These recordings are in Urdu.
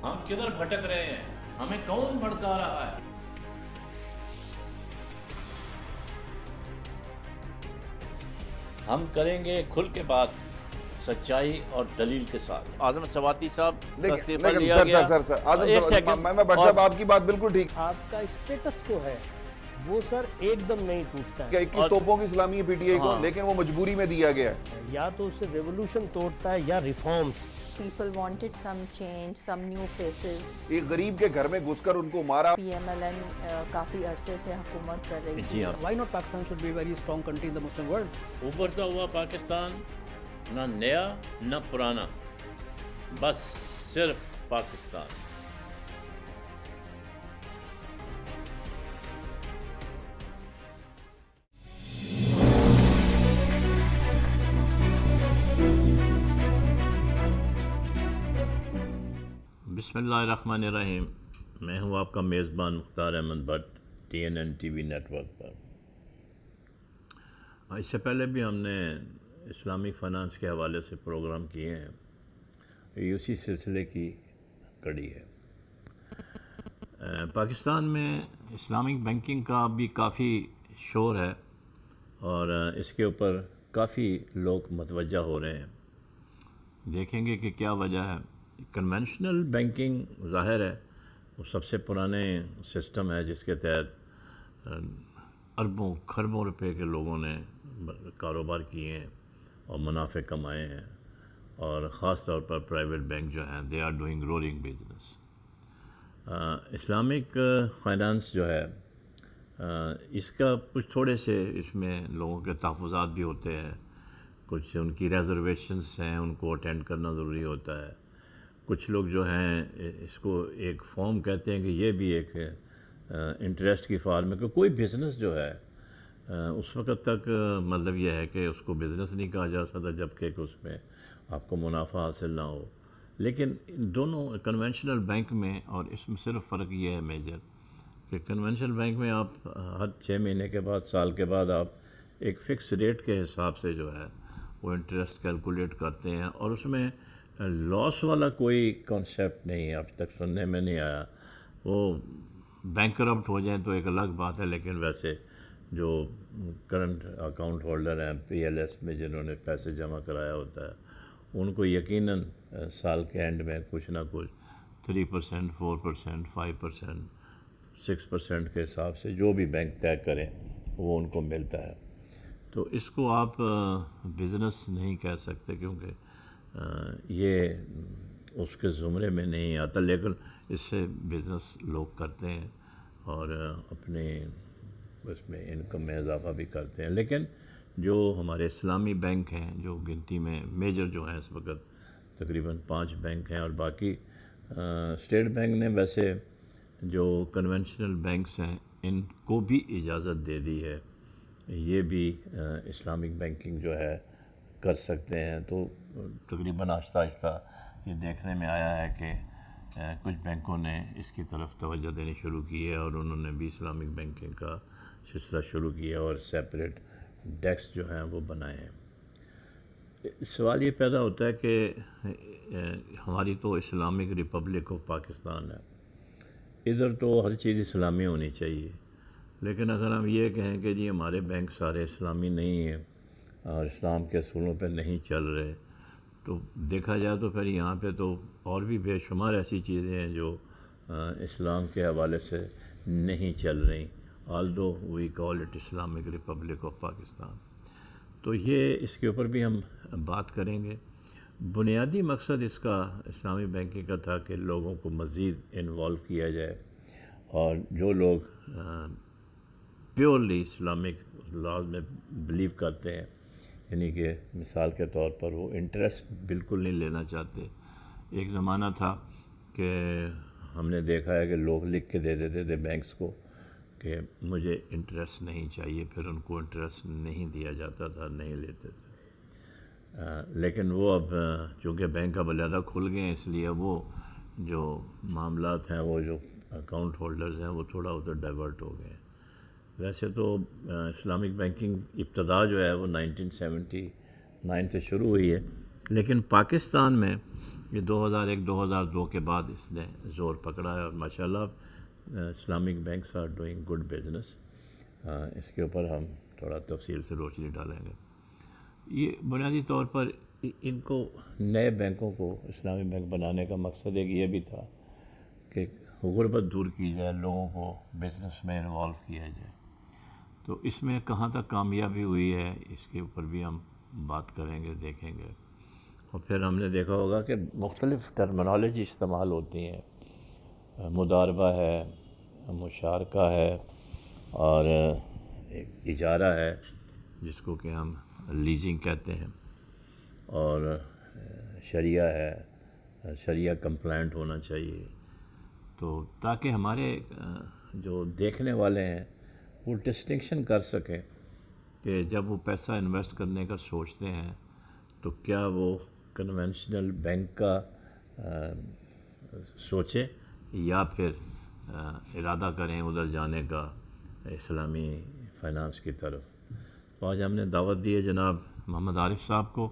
ہم کدھر بھٹک رہے ہیں؟ ہمیں کون بھڑکا رہا ہے؟ ہم کریں گے کھل کے بات، سچائی اور دلیل کے ساتھ۔ اعظم سواتی صاحب کا استعفیٰ لیا گیا۔ سر ایک آزم سیکنڈ، میں بٹ صاحب آپ کی بات بالکل ٹھیک آپ کا اسٹیٹس کو ہے وہ سر ایک دم نہیں ٹوٹتا کہ ہے، 21 توپوں کی سلامی ہے پی ٹی آئی کو، ہاں۔ لیکن وہ مجبوری میں دیا گیا ہے۔ یا تو اسے ریولوشن توڑتا ہے یا reforms. People wanted some change, some new faces. ایک غریب کے گھر میں گھس کر ان کو مارا۔ PMLN کافی عرصے سے حکومت کر رہی تھی۔ جی ہاں، Why not Pakistan should be a very strong country in the Muslim world? ابھرتا ہوا پاکستان، نہ نیا نہ پرانا، بس صرف پاکستان۔ بسم اللہ الرحمن الرحیم، میں ہوں آپ کا میزبان Mukhtar Ahmed Butt, TNN T V network پر۔ اس سے پہلے بھی ہم نے اسلامک فائنانس کے حوالے سے پروگرام کیے ہیں، یہ اسی سلسلے کی کڑی ہے۔ پاکستان میں اسلامک بینکنگ کا بھی کافی شور ہے اور اس کے اوپر کافی لوگ متوجہ ہو رہے ہیں۔ دیکھیں گے کہ کیا وجہ ہے۔ کنونشنل بینکنگ ظاہر ہے وہ سب سے پرانے سسٹم ہے جس کے تحت اربوں خربوں روپے کے لوگوں نے کاروبار کیے ہیں اور منافع کمائے ہیں، اور خاص طور پر پرائیویٹ بینک جو ہیں they are doing rolling business. Islamic finance جو ہے اس کا کچھ تھوڑے سے اس میں لوگوں کے تحفظات بھی ہوتے ہیں، کچھ ان کی ریزرویشنس ہیں، ان کو اٹینڈ کرنا ضروری ہوتا ہے۔ کچھ لوگ جو ہیں اس کو ایک فارم کہتے ہیں کہ یہ بھی ایک انٹرسٹ کی فارم ہے کہ کوئی بزنس جو ہے اس وقت تک مطلب یہ ہے کہ اس کو بزنس نہیں کہا جا سکتا جب کہ اس میں آپ کو منافع حاصل نہ ہو۔ لیکن دونوں کنونشنل بینک میں اور اس میں صرف فرق یہ ہے میجر کہ کنونشنل بینک میں آپ ہر 6 مہینے کے بعد، سال کے بعد آپ ایک فکس ریٹ کے حساب سے جو ہے وہ انٹرسٹ کیلکولیٹ کرتے ہیں، اور اس میں لاس والا کوئی کانسیپٹ نہیں ہے، اب تک سننے میں نہیں آیا۔ وہ بینک کرپٹ ہو جائیں تو ایک الگ بات ہے، لیکن ویسے جو کرنٹ اکاؤنٹ ہولڈر ہیں PLS میں جنہوں نے پیسے جمع کرایا ہوتا ہے ان کو یقیناً سال کے اینڈ میں کچھ نہ کچھ 3%، 4%، 5%، 6% کے حساب سے جو بھی بینک طے کریں وہ ان کو ملتا ہے۔ تو اس کو آپ بزنس نہیں کہہ سکتے کیونکہ یہ اس کے زمرے میں نہیں آتا، لیکن اس سے بزنس لوگ کرتے ہیں اور اپنے اس میں انکم میں اضافہ بھی کرتے ہیں۔ لیکن جو ہمارے اسلامی بینک ہیں جو گنتی میں میجر جو ہیں اس وقت تقریباً 5 بینک ہیں، اور باقی اسٹیٹ بینک نے ویسے جو کنونشنل بینکس ہیں ان کو بھی اجازت دے دی ہے، یہ بھی اسلامک بینکنگ جو ہے کر سکتے ہیں۔ تو تقریباً آہستہ آہستہ یہ دیکھنے میں آیا ہے کہ کچھ بینکوں نے اس کی طرف توجہ دینی شروع کی ہے اور انہوں نے بھی اسلامک بینکنگ کا سلسلہ شروع کیا اور سیپریٹ ڈیسک جو ہیں وہ بنائے ہیں۔ سوال یہ پیدا ہوتا ہے کہ ہماری تو اسلامک ریپبلک آف پاکستان ہے، ادھر تو ہر چیز اسلامی ہونی چاہیے، لیکن اگر ہم یہ کہیں کہ جی ہمارے بینک سارے اسلامی نہیں ہیں اور اسلام کے اصولوں پہ نہیں چل رہے، تو دیکھا جائے تو پھر یہاں پہ تو اور بھی بے شمار ایسی چیزیں ہیں جو اسلام کے حوالے سے نہیں چل رہی، although we call it Islamic Republic of Pakistan. تو یہ اس کے اوپر بھی ہم بات کریں گے۔ بنیادی مقصد اس کا اسلامی بینکنگ کا تھا کہ لوگوں کو مزید انوالو کیا جائے، اور جو لوگ پیورلی اسلامک لاز میں بلیو کرتے ہیں، یعنی کہ مثال کے طور پر وہ انٹرسٹ بالکل نہیں لینا چاہتے۔ ایک زمانہ تھا کہ ہم نے دیکھا ہے کہ لوگ لکھ کے دے دیتے تھے بینکس کو کہ مجھے انٹرسٹ نہیں چاہیے، پھر ان کو انٹرسٹ نہیں دیا جاتا تھا، نہیں لیتے تھے۔ لیکن وہ اب چونکہ بینک اب علیحدہ کھل گئے ہیں، اس لیے وہ جو معاملات ہیں، وہ جو اکاؤنٹ ہولڈرز ہیں وہ تھوڑا ادھر ڈائیورٹ ہو گئے ہیں۔ ویسے تو اسلامک بینکنگ ابتدا جو ہے وہ 1979 سے شروع ہوئی ہے، لیکن پاکستان میں یہ 2001-2002 کے بعد اس نے زور پکڑا ہے اور ماشاءاللہ Islamic banks are doing good business. اس کے اوپر ہم تھوڑا تفصیل سے روشنی ڈالیں گے. یہ بنیادی طور پر ان کو نئے بینکوں کو اسلامی بینک بنانے کا مقصد ایک یہ بھی تھا کہ غربت دور کی جائے, لوگوں کو بزنس میں انوالو کیا جائے. تو اس میں کہاں تک کامیابی ہوئی ہے اس کے اوپر بھی ہم بات کریں گے, دیکھیں گے. اور پھر ہم نے دیکھا ہوگا کہ مختلف ٹرمنالوجی استعمال ہوتی ہیں. مضاربہ ہے, مشارکہ ہے, اور ایک اجارہ ہے جس کو کہ ہم لیزنگ کہتے ہیں, اور شریعہ ہے, شریعہ کمپلائنٹ ہونا چاہیے. تو تاکہ ہمارے جو دیکھنے والے ہیں وہ ڈسٹنکشن کر سکیں کہ جب وہ پیسہ انویسٹ کرنے کا سوچتے ہیں تو کیا وہ کنونشنل بینک کا سوچیں یا پھر ارادہ کریں ادھر جانے کا, اسلامی فائنانس کی طرف. تو آج ہم نے دعوت دی ہے جناب محمد عارف صاحب کو,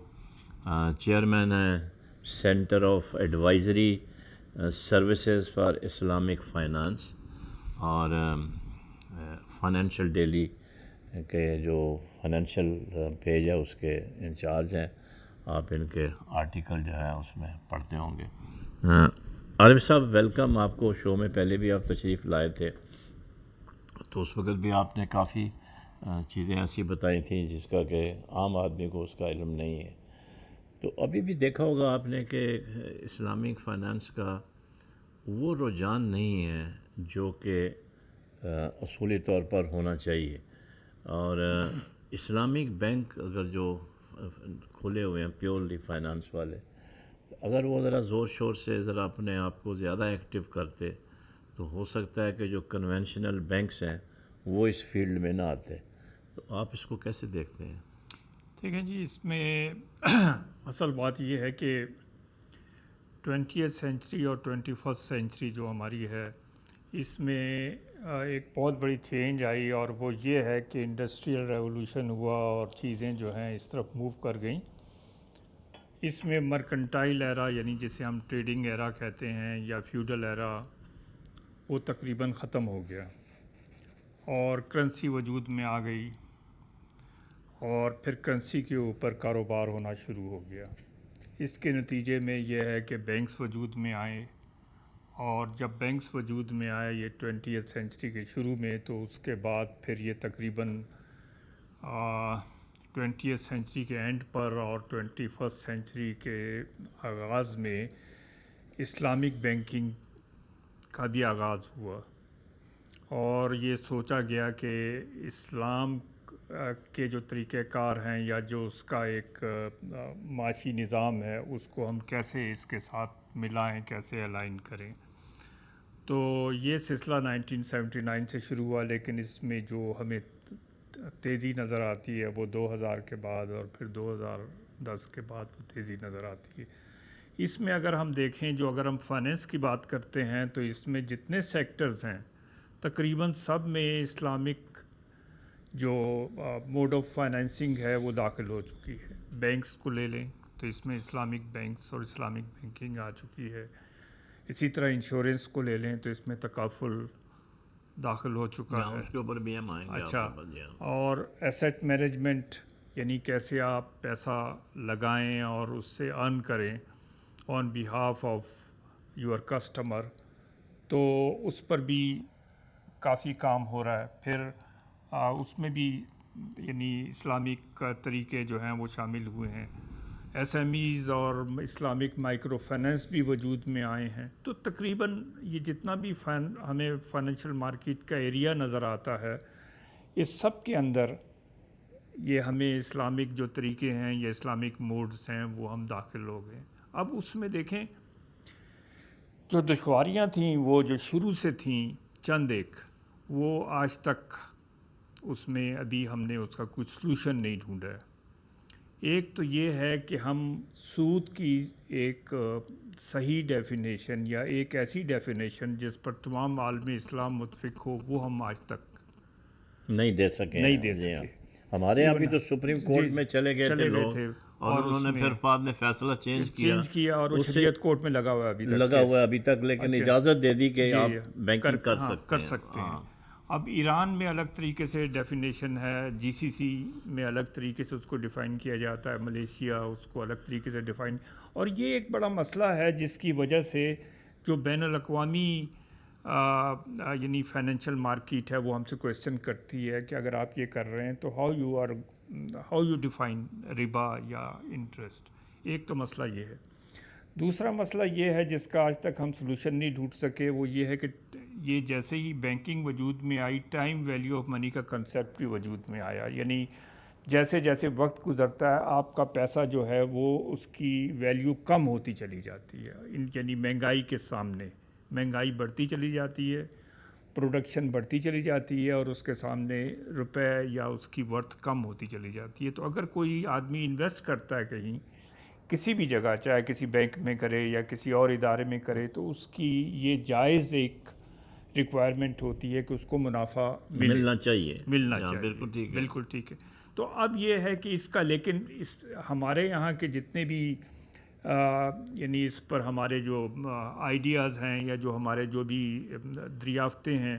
چیئرمین ہیں centre of advisory services for Islamic finance, اور فائنینشیل ڈیلی کے جو فائنینشیل پیج ہے اس کے انچارج ہیں. آپ ان کے آرٹیکل جو ہے اس میں پڑھتے ہوں گے. عارف صاحب ویلکم آپ کو شو میں. پہلے بھی آپ تشریف لائے تھے تو اس وقت بھی آپ نے کافی چیزیں ایسی بتائی تھیں جس کا کہ عام آدمی کو اس کا علم نہیں ہے. تو ابھی بھی دیکھا ہوگا آپ نے کہ اسلامک فائنانس کا وہ رجحان نہیں ہے جو کہ اصولی طور پر ہونا چاہیے. اور اسلامک بینک اگر جو کھلے ہوئے ہیں پیورلی فائنانس والے, اگر وہ ذرا زور شور سے ذرا اپنے آپ کو زیادہ ایکٹیو کرتے تو ہو سکتا ہے کہ جو کنونشنل بینکس ہیں وہ اس فیلڈ میں نہ آتے. تو آپ اس کو کیسے دیکھتے ہیں؟ دیکھیں جی, اس میں اصل بات یہ ہے کہ 20th سینچری اور 21st سینچری جو ہماری ہے اس میں ایک بہت بڑی چینج آئی, اور وہ یہ ہے کہ انڈسٹریل ریولوشن ہوا اور چیزیں جو ہیں اس طرف موو کر گئیں. اس میں مرکنٹائل ایرا یعنی جسے ہم ٹریڈنگ ایرا کہتے ہیں یا فیوڈل ایرا, وہ تقریباً ختم ہو گیا اور کرنسی وجود میں آ گئی, اور پھر کرنسی کے اوپر کاروبار ہونا شروع ہو گیا. اس کے نتیجے میں یہ ہے کہ بینکس وجود میں آئے, اور جب بینکس وجود میں آئے یہ 20th سینچری کے شروع میں, تو اس کے بعد پھر یہ تقریباً 20th سینچری کے اینڈ پر اور 21st سینچری کے آغاز میں اسلامک بینکنگ کا بھی آغاز ہوا. اور یہ سوچا گیا کہ اسلام کے جو طریقہ کار ہیں یا جو اس کا ایک معاشی نظام ہے اس کو ہم کیسے اس کے ساتھ ملائیں, کیسے الائن کریں. تو یہ سلسلہ 1979 سے شروع ہوا, لیکن اس میں جو ہمیں تیزی نظر آتی ہے وہ 2000 کے بعد اور پھر 2010 کے بعد وہ تیزی نظر آتی ہے. اس میں اگر ہم دیکھیں, جو اگر ہم فائنینس کی بات کرتے ہیں تو اس میں جتنے سیکٹرز ہیں تقریباً سب میں اسلامک جو موڈ آف فائنینسنگ ہے وہ داخل ہو چکی ہے. بینکس کو لے لیں تو اس میں اسلامک بینکس اور اسلامک بینکنگ آ چکی ہے. اسی طرح انشورنس کو لے لیں تو اس میں تکافل داخل ہو چکا ہے. اس کے اوپر بھی ہم آئیں گے. اچھا, اور ایسیٹ مینجمنٹ یعنی کیسے آپ پیسہ لگائیں اور اس سے ارن کریں آن بیہاف آف یور کسٹمر, تو اس پر بھی کافی کام ہو رہا ہے. پھر اس میں بھی یعنی اسلامک طریقے جو ہیں وہ شامل ہوئے ہیں. ایس ایم ایز اور اسلامک مائکرو فائنینس بھی وجود میں آئے ہیں. تو تقریباً یہ جتنا بھی ہمیں فائنینشیل مارکیٹ کا ایریا نظر آتا ہے اس سب کے اندر یہ ہمیں اسلامک جو طریقے ہیں یا اسلامک موڈز ہیں وہ ہم داخل ہو گئے. اب اس میں دیکھیں جو دشواریاں تھیں وہ جو شروع سے تھیں چند ایک, وہ آج تک اس میں ابھی ہم نے اس کا کچھ سلوشن نہیں ڈھونڈا ہے. ایک تو یہ ہے کہ ہم سود کی ایک صحیح ڈیفینیشن یا ایک ایسی ڈیفینیشن جس پر تمام عالم اسلام متفق ہو وہ ہم آج تک نہیں دے سکے. ہمارے یہاں بھی تو سپریم کورٹ میں چلے گئے تھے لوگ اور انہوں نے پھر بعد میں فیصلہ چینج کیا اور وہ شریعت کورٹ میں لگا ہوا ہے ابھی تک لیکن اجازت دے دی کہ آپ بینکنگ کر سکتے ہیں. اب ایران میں الگ طریقے سے ڈیفینیشن ہے, جی سی سی میں الگ طریقے سے اس کو ڈیفائن کیا جاتا ہے, ملیشیا اس کو الگ طریقے سے ڈیفائن, اور یہ ایک بڑا مسئلہ ہے جس کی وجہ سے جو بین الاقوامی یعنی فائنینشیل مارکیٹ ہے وہ ہم سے کویسچن کرتی ہے کہ اگر آپ یہ کر رہے ہیں تو ہاؤ یو ڈیفائن ربا یا انٹرسٹ. ایک تو مسئلہ یہ ہے. دوسرا مسئلہ یہ ہے جس کا آج تک ہم سلوشن نہیں ڈھونڈ سکے, وہ یہ ہے کہ یہ جیسے ہی بینکنگ وجود میں آئی ٹائم ویلیو آف منی کا کنسیپٹ بھی وجود میں آیا. یعنی جیسے جیسے وقت گزرتا ہے آپ کا پیسہ جو ہے وہ اس کی ویلیو کم ہوتی چلی جاتی ہے, یعنی مہنگائی کے سامنے مہنگائی بڑھتی چلی جاتی ہے, پروڈکشن بڑھتی چلی جاتی ہے اور اس کے سامنے روپے یا اس کی ورتھ کم ہوتی چلی جاتی ہے. تو اگر کوئی آدمی انویسٹ کرتا ہے کہیں کسی بھی جگہ, چاہے کسی بینک میں کرے یا کسی اور ادارے میں کرے, تو اس کی یہ جائز ایک ریکوائرمنٹ ہوتی ہے کہ اس کو منافع ملنا چاہیے. بالکل ٹھیک ہے. تو اب یہ ہے کہ اس کا لیکن ہمارے یہاں کے جتنے بھی یعنی اس پر ہمارے جو آئیڈیاز ہیں یا جو ہمارے جو بھی دریافتیں ہیں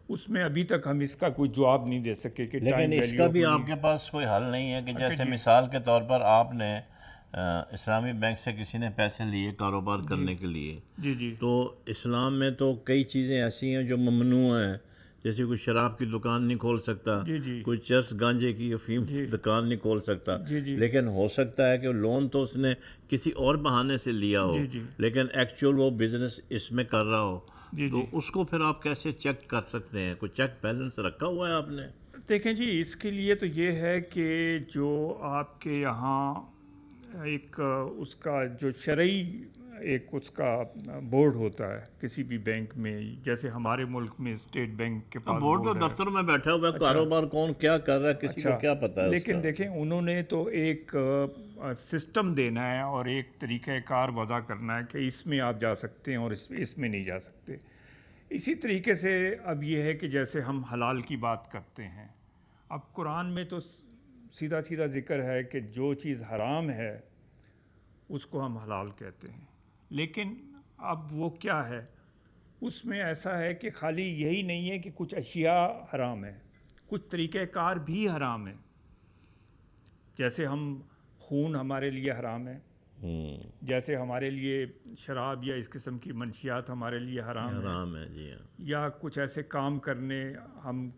اس میں ابھی تک ہم اس کا کوئی جواب نہیں دے سکے کہ لیکن اس کا بھی آپ کے پاس کوئی حل نہیں ہے کہ جیسے مثال کے طور پر آپ نے اسلامی بینک سے کسی نے پیسے لیے کاروبار کرنے کے لیے, جی تو اسلام میں تو کئی چیزیں ایسی ہیں جو ممنوع ہیں, جیسے کوئی شراب کی دکان نہیں کھول سکتا, کوئی چرس گانجے کی افیم کی دکان نہیں کھول سکتا, لیکن ہو سکتا ہے کہ لون تو اس نے کسی اور بہانے سے لیا ہو لیکن ایکچوئل وہ بزنس اس میں کر رہا ہو, تو اس کو پھر آپ کیسے چیک کر سکتے ہیں؟ کوئی چیک بیلنس رکھا ہوا ہے آپ نے؟ دیکھیں جی, اس کے لیے تو یہ ہے کہ جو آپ کے یہاں ایک اس کا جو شرعی ایک اس کا بورڈ ہوتا ہے کسی بھی بینک میں, جیسے ہمارے ملک میں اسٹیٹ بینک کے پاس بورڈ تو دفتر میں بیٹھا ہوا ہے, کاروبار کون کیا کر رہا ہے کسی کو کیا پتا ہے. لیکن دیکھیں انہوں نے تو ایک سسٹم دینا ہے اور ایک طریقہ کار وضع کرنا ہے کہ اس میں آپ جا سکتے ہیں اور اس میں نہیں جا سکتے. اسی طریقے سے اب یہ ہے کہ جیسے ہم حلال کی بات کرتے ہیں, اب قرآن میں تو سیدھا سیدھا ذکر ہے کہ جو چیز حرام ہے اس کو ہم حلال کہتے ہیں, لیکن اب وہ کیا ہے, اس میں ایسا ہے کہ خالی یہی نہیں ہے کہ کچھ اشیاء حرام ہیں, کچھ طریقہ کار بھی حرام ہیں. جیسے ہم خون ہمارے لیے حرام ہے, جیسے ہمارے لیے شراب یا اس قسم کی منشیات ہمارے لیے حرام ہے جی, یا کچھ ایسے کام کرنے ہم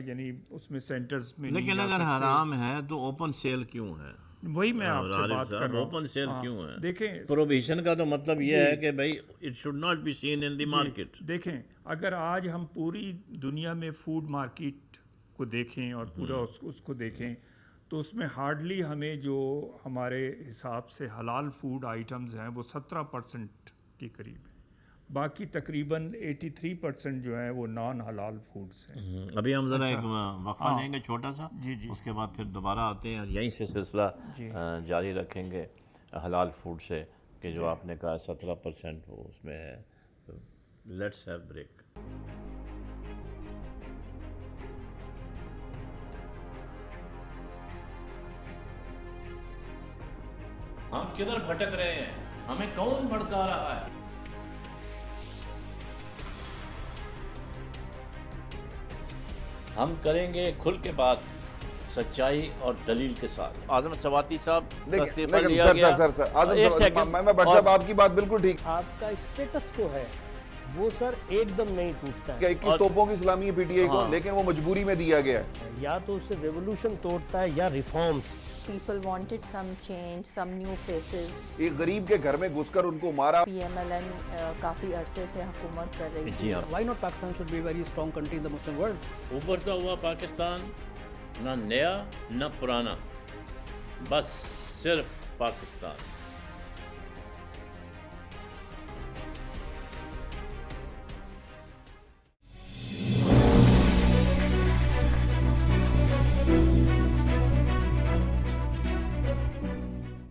یعنی اس میں سینٹرز میں. لیکن اگر حرام ہے تو اوپن سیل کیوں ہے؟ وہی میں آپ سے بات کر رہا ہوں, اوپن سیل کیوں ہے؟ دیکھیں پروہیبیشن کا تو مطلب یہ ہے کہ بھائی it should not be seen in the market. دیکھیں اگر آج ہم پوری دنیا میں فوڈ مارکیٹ کو دیکھیں اور پورا اس کو دیکھیں تو اس میں ہارڈلی ہمیں جو ہمارے حساب سے حلال فوڈ آئٹمز ہیں وہ 17% کے قریب ہیں, باقی تقریباً 83% جو ہیں وہ نان حلال فوڈز ہیں. ابھی ہم ذرا ایک وقفہ لیں گے چھوٹا سا, اس کے بعد پھر دوبارہ آتے ہیں اور یہیں سے سلسلہ جاری رکھیں گے حلال فوڈ سے, کہ جو آپ نے کہا 17% وہ اس میں ہے. Let's have break. ہم کدھر بھٹک رہے ہیں؟ ہمیں کون بھڑکا رہا ہے؟ ہم کریں گے کھل کے بات سچائی اور دلیل کے ساتھ. اعظم سواتی صاحب استعفیٰ لیا گیا. میں بٹ صاحب آپ کی بات بالکل ٹھیک. آپ کا اسٹیٹس کو ہے وہ سر ایک دم نہیں ٹوٹتا ہے. 21 توپوں کی سلامی ہے پی ٹی آئی کو, لیکن وہ مجبوری میں دیا گیا ہے. یا تو اسے ریولوشن توڑتا ہے یا reforms. People wanted some change, some new faces. ایک غریب کے گھر میں گھس کر ان کو مارا. PMLN کافی عرصے سے حکومت کر رہی تھی. Why not Pakistan should be a very strong country in the Muslim world? ابھرتا ہوا پاکستان, نہ نیا نہ پرانا, بس صرف پاکستان.